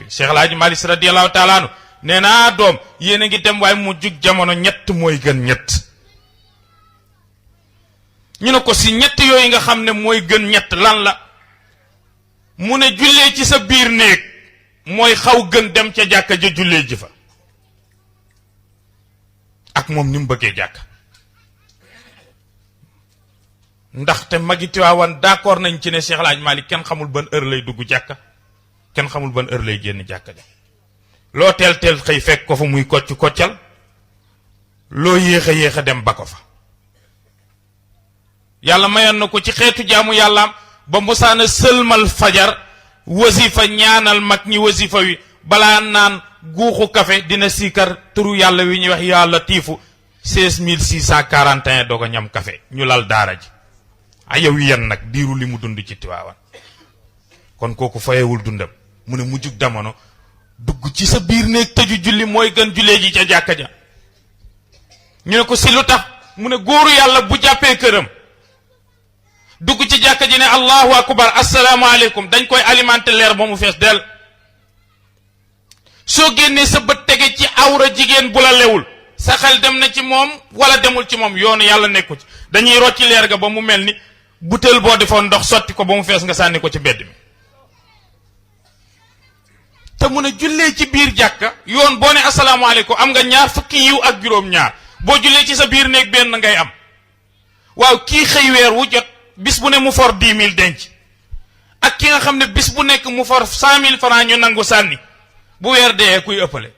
Cheikh El Hadj Malick radiyallahu taala anhu nee naa doom yéen a ngi dem waaye mu jug jamono ñett mooy gën ñett. ñu ne ko si ñett yooyu nga xam ne mooy gën ñett lan la mu ne jullee ci sa biir néeg mooy xaw gën dem ca jàkka ja jullee ji fa ak moom ni mu bëggee jàkka ndaxte magi Tiwaawan d'accord nañ ci ne Cheikh El Hadj Malick kenn xamul ban heure lay dugg jàkka kenn xamul ban heure lay génn jàkka ja loo teel teel xëy fekk ko fa muy kocc koccal loo yéex a dem ba ko fa yàlla mayoon na ko ci xeetu jaamu yàllaam ba mosaana sëlmal fajar wasifa ñaanal mag ñi wasifa wi balaa naan guuxu café dina siikar turu yàlla wi ñuy wax yàlla tiifu 16641 doog a ñam café ñu lal daara ji yow yan nag diiru li mu dund ci Tiwaawan kon kooku fayewul dundam mu ne mu jug damono dugg ci sa biir néeg tëju julli mooy gën jullee ji ca jàkka ja ñu ne ko si lu tax mu ne góoru yàlla bu jàppee këram dugg ci jàkka ji ne allahu akbar asalaamaaleykum dañ koy alimenter leer ba mu fees del soo génnee sa bët tege ci awra jigéen bu la lewul sa xel dem na ci moom wala demul ci moom yoonu yàlla nekku ci dañuy rocci leer ga ba mu mel ni butéel boo defoon ndox sotti ko ba mu fees nga sànni ko ci bedd mi te mu ne jullee ci biir jàkka yoon boo ne asalaamaaleykum am nga ñaar fukki yiw ak juróom-ñaar boo jullee ci sa biir néeg benn ngay am waaw kii xëy weer wu jot bis bu ne mu for 10 000 denc ak ki nga xam ne bis bu nekk mu for 100 000 francs ñu nangu sànni bu weer dee kuy ëppale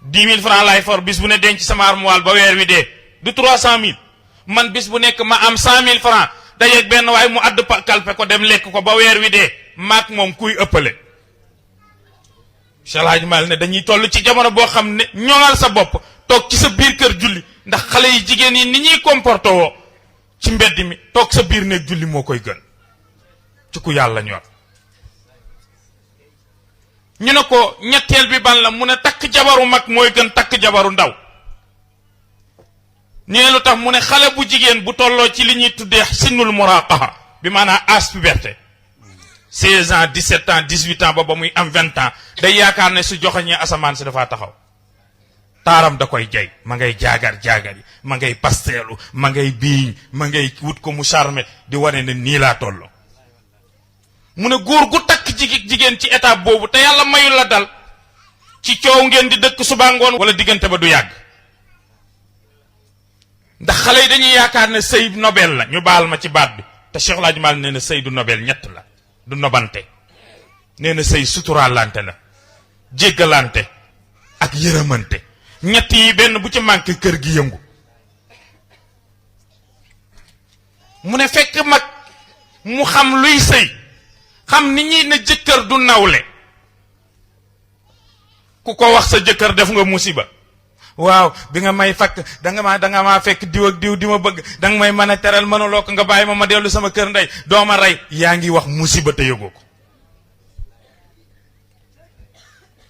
10 000 francs laay for bis bu ne denc sama armoire ba weer wi dee du 300 000 man bis bu nekk ma am 100 000 francs dajeeg benn waaye mu àdd kalpe ko dem lekk ko ba weer wi dee maak moom kuy ëppale Cheikh El Hadj Malick ne dañuy toll ci jamono boo xam ne ñoŋal sa bopp toog ci sa biir kër julli ndax xale yi jigéen yi ni ñuy comporté woo ci mbedd mi toog sa biir néeg julli moo koy gën ci ku yàlla ñor ñu ne ko ñetteel bi ban la mu ne takk jabaru mag mooy gën takk jabaru ndaw nee lu tax mu ne xale bu jigéen bu tolloo ci li ñuy tuddee sinnul muraqaha bi maanaam âge puberté 16 ans 17 ans 18 ans ba muy am 20 ans day yaakaar ne su joxoñee asamaan si dafaa taxaw taaram da koy jay ma ngay jaagar yi ma ngay pasteelu ma ngay biiñ ma ngay wut ko mu charme di wane ne nii laa toll mu ne góor gu takk jigéen ci étape boobu te yàlla mayul la dal ci coow ngeen di dëkk suba ngoon wala diggante ba du yàgg ndax xale yi dañuy yaakaar ne sëy nobel la ñu baal ma ci baat bi te Cheikh El Hadj Malick nee na sëy du nobel ñett la du nobante nee na sëy suturaalante la jéggalante ak yërëmante ñett yi benn bu ci manqué kër gi yëngu mu ne fekk mag mu xam luy sëy xam ni ñi ne jëkkër du nawle ku ko wax sa jëkkër def nga musiba waaw bi nga may fakk danga maa fekk diw ak diw di ma bëgg danga may mën a teral mënuloo ko nga bàyyi ma dellu sama kër ndey dooma rey yaa ngi wax musiba te yëgoo ko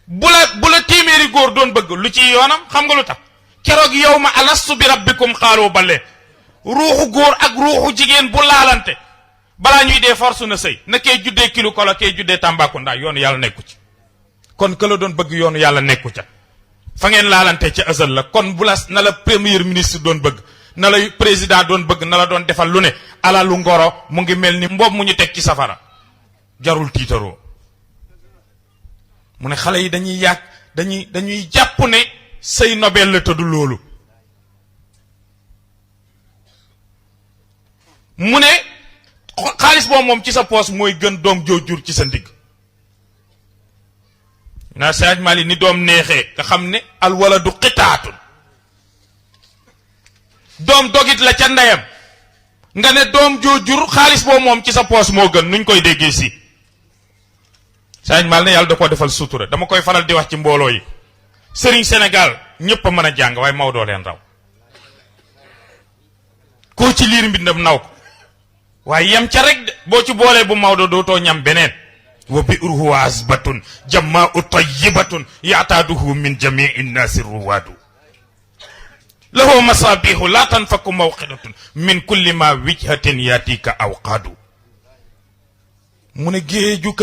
bu la téeméeri góor doon bëgg lu ci yoonam xam nga lu tax keroog yow ma alastu bi rabbikum xaaloo bale ruuxu góor ak ruuxu jigéen bu laalante balaa ñuy dee force na sëy na kay juddee kilo ko la kay juddee Tambacounda yoonu yàlla nekku ci kon ka la doon bëgg yoonu yàlla nekku ca fa ngeen laalante ca ësal la kon bu la na la premier ministre doon bëgg na la président doon bëgg na la doon defal lu ne alalu ngoro mu ngi mel ni mboob mu ñu teg ci safara jarul tiitaroo mu ne xale yi dañuy jàpp ne sëy nobel la tëdd loolu mu ne xaalis boobu moom ci sa poos mooy gën doom joo jur ci sa ndigg naa Sëñ Malick ni doom neexee nga xam ne al waladu qitaatun doom dogit la ca ndeyam nga ne doom joo jur xaalis boobu moom ci sa poos moo gën nuñ koy déggee si Sëñ Malick ne yàlla da koo defal sutura dama koy faral di wax ci mbooloo yi sëriñ Sénégal ñëpp a mën a jàng waaye Maodo leen raw koo ci liir mbindam naw ko waaye yem ca rek de boo ci boolee bu Maodo dootoo ñam beneen wa bi'ruhu azbatun jammaa'u tayyibatun ya'taduhu min jami'i nnaasi ruwaadu lahu masaabihu la tanfaku mawqidatun min kulli ma wijhatin yatika awqaadu mu ne géeju kër